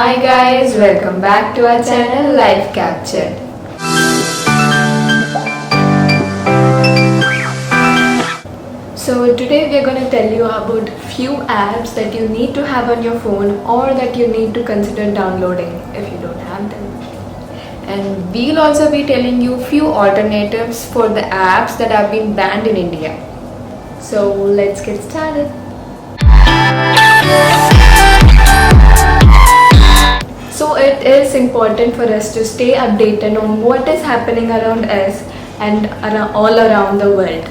Hi guys, welcome back to our channel Life Captured. So today we are going to tell you about few apps that you need to have on your phone or that you need to consider downloading if you don't have them. And we'll also be telling you few alternatives for the apps that have been banned in India. So let's get started. So it is important for us to stay updated on what is happening around us and all around the world.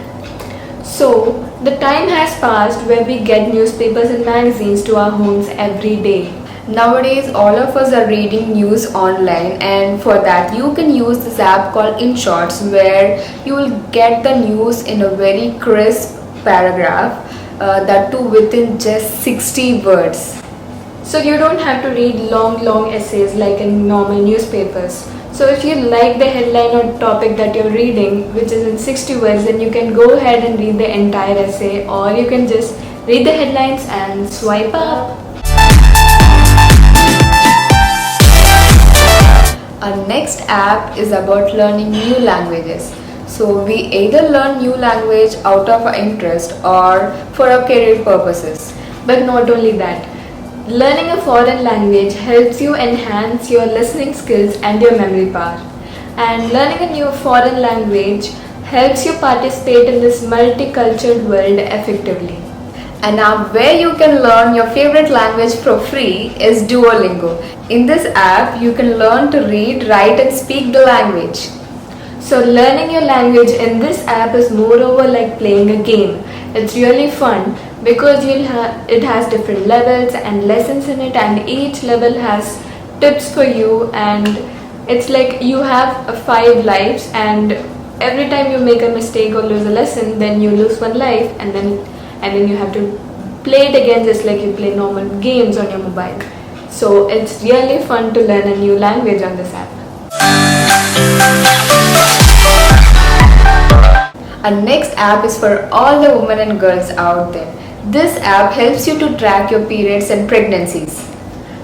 So the time has passed where we get newspapers and magazines to our homes every day. Nowadays all of us are reading news online, and for that you can use this app called Inshorts, where you will get the news in a very crisp paragraph, that too within just 60 words. So you don't have to read long essays like in normal newspapers. So if you like the headline or topic that you're reading, which is in 60 words, then you can go ahead and read the entire essay, or you can just read the headlines and swipe up. Our next app is about learning new languages. So we either learn new language out of our interest or for our career purposes. But not only that, learning a foreign language helps you enhance your listening skills and your memory power. And learning a new foreign language helps you participate in this multicultural world effectively. An app where you can learn your favorite language for free is Duolingo. In this app, you can learn to read, write and speak the language. So learning your language in this app is moreover like playing a game. It's really fun because it has different levels and lessons in it, and each level has tips for you, and it's like you have 5 lives, and every time you make a mistake or lose a lesson, then you lose 1 life, and then you have to play it again just like you play normal games on your mobile. So it's really fun to learn a new language on this app. Our next app is for all the women and girls out there. This app helps you to track your periods and pregnancies.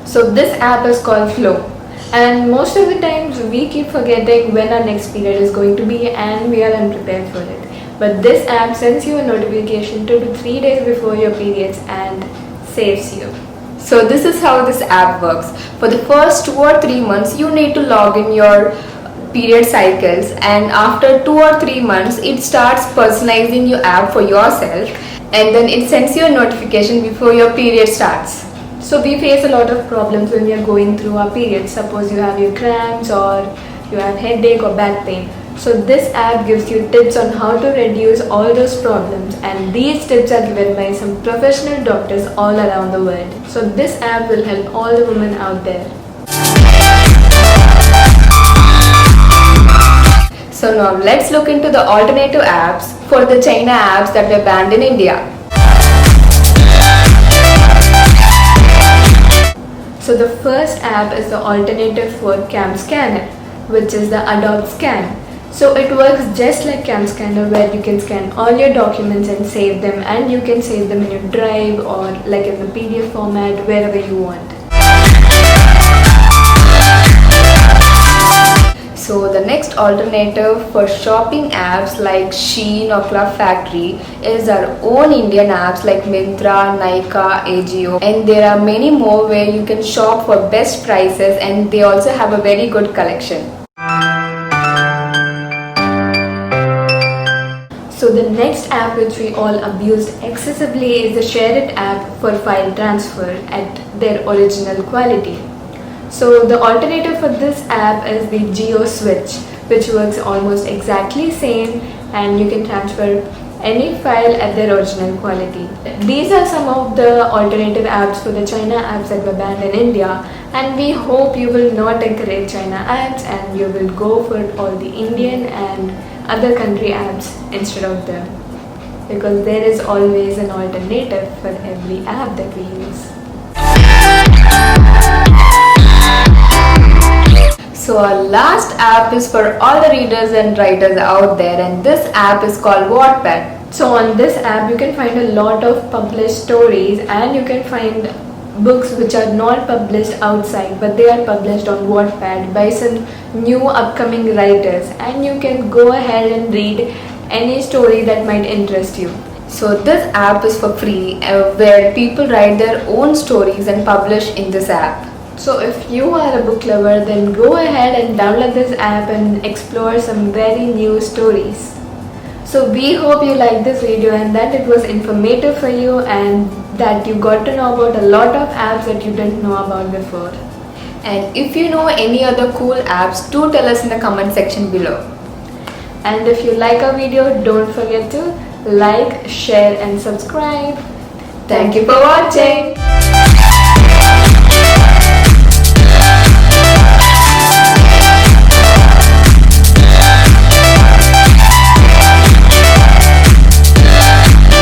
So this app is called Flow, and most of the times we keep forgetting when our next period is going to be and we are unprepared for it. But this app sends you a notification 2 to 3 days before your periods and saves you. So this is how this app works. For the first 2 or 3 months, you need to log in your period cycles, and after 2 or 3 months, it starts personalizing your app for yourself, and then it sends you a notification before your period starts. So we face a lot of problems when we are going through our periods. Suppose you have your cramps or you have headache or back pain. So this app gives you tips on how to reduce all those problems, and these tips are given by some professional doctors all around the world. So this app will help all the women out there. So now let's look into the alternative apps for the China apps that were banned in India. So the first app is the alternative for Cam Scanner, which is the Adobe Scan. So it works just like Cam Scanner, where you can scan all your documents and save them, and you can save them in your drive or like in the PDF format, wherever you want. So the next alternative for shopping apps like Shein or Club Factory is our own Indian apps like Myntra, Nykaa, Ajio, and there are many more where you can shop for best prices, and they also have a very good collection. So the next app which we all abused excessively is the Share It app for file transfer at their original quality. So the alternative for this app is the Geo Switch, which works almost exactly same, and you can transfer any file at their original quality. These are some of the alternative apps for the China apps that were banned in India, and we hope you will not encourage China apps and you will go for all the Indian and other country apps instead of them, because there is always an alternative for every app that we use. So our last app is for all the readers and writers out there, and this app is called Wattpad. So on this app you can find a lot of published stories, and you can find books which are not published outside, but they are published on Wattpad by some new upcoming writers, and you can go ahead and read any story that might interest you. So this app is for free where people write their own stories and publish in this app. So if you are a book lover, then go ahead and download this app and explore some very new stories. So we hope you liked this video and that it was informative for you and that you got to know about a lot of apps that you didn't know about before. And if you know any other cool apps, do tell us in the comment section below. And if you like our video, don't forget to like, share and subscribe. Thank you for watching.